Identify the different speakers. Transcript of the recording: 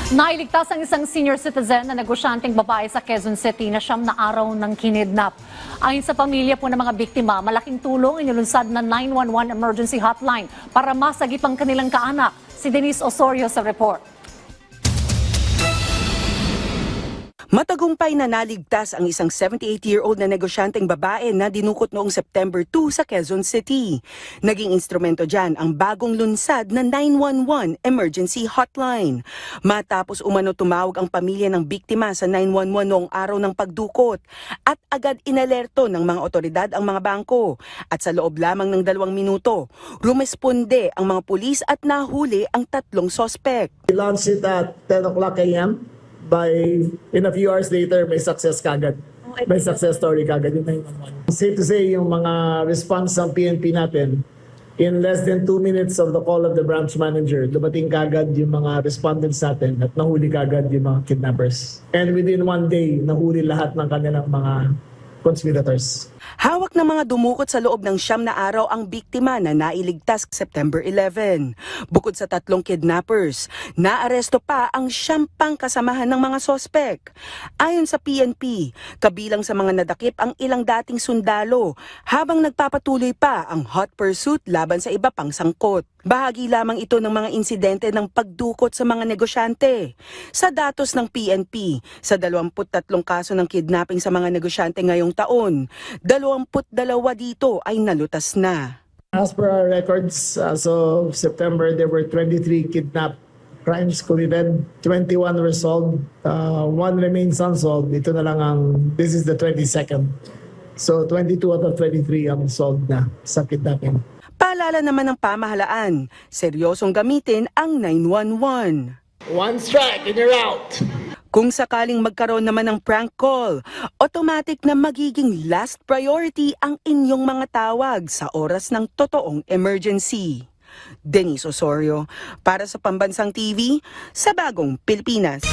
Speaker 1: Nailigtas ang isang senior citizen na negosyanteng babae sa Quezon City na 9 na araw ng kinidnap. Ayon sa pamilya po ng mga biktima, malaking tulong inilunsad na 911 emergency hotline para masagip ang kanilang kaanak. Si Denise Osorio sa report.
Speaker 2: Matagumpay na naligtas ang isang 78-year-old na negosyanteng babae na dinukot noong September 2 sa Quezon City. Naging instrumento dyan ang bagong lunsad na 911 emergency hotline. Matapos umano tumawag ang pamilya ng biktima sa 911 noong araw ng pagdukot at agad inalerto ng mga otoridad ang mga bangko. At sa loob lamang ng 2 minuto, rumesponde ang mga pulis at nahuli ang 3 sospek.
Speaker 3: We launched it at 10 o'clock a.m. In a few hours later, may success kagad. May success story kagad yung 911. Safe to say, yung mga response ng PNP natin, in less than 2 minutes of the call of the branch manager, dumating kagad yung mga respondents natin at nahuli kagad yung mga kidnappers. And within 1 day, nahuli lahat ng kanilang mga conspirators.
Speaker 2: Hawak ng mga dumukot sa loob ng 9 na araw ang biktima na nailigtas September 11. Bukod sa 3 kidnappers, naaresto pa ang 9 pang kasamahan ng mga sospek. Ayon sa PNP, kabilang sa mga nadakip ang ilang dating sundalo habang nagpapatuloy pa ang hot pursuit laban sa iba pang sangkot. Bahagi lamang ito ng mga insidente ng pagdukot sa mga negosyante. Sa datos ng PNP, sa 23 kaso ng kidnapping sa mga negosyante ngayong taon, 22 dito ay nalutas na.
Speaker 3: As per our records, as of September, there were 23 kidnap crimes committed, 21 were solved, 1 remains unsolved. Ito na lang this is the 22nd. So 22 out of 23 ang solved na sa kidnapping.
Speaker 2: Paalala naman ng pamahalaan, seryosong gamitin ang 911.
Speaker 3: One strike and you're out.
Speaker 2: Kung sakaling magkaroon naman ng prank call, automatic na magiging last priority ang inyong mga tawag sa oras ng totoong emergency. Denise Osorio, para sa Pambansang TV, sa Bagong Pilipinas.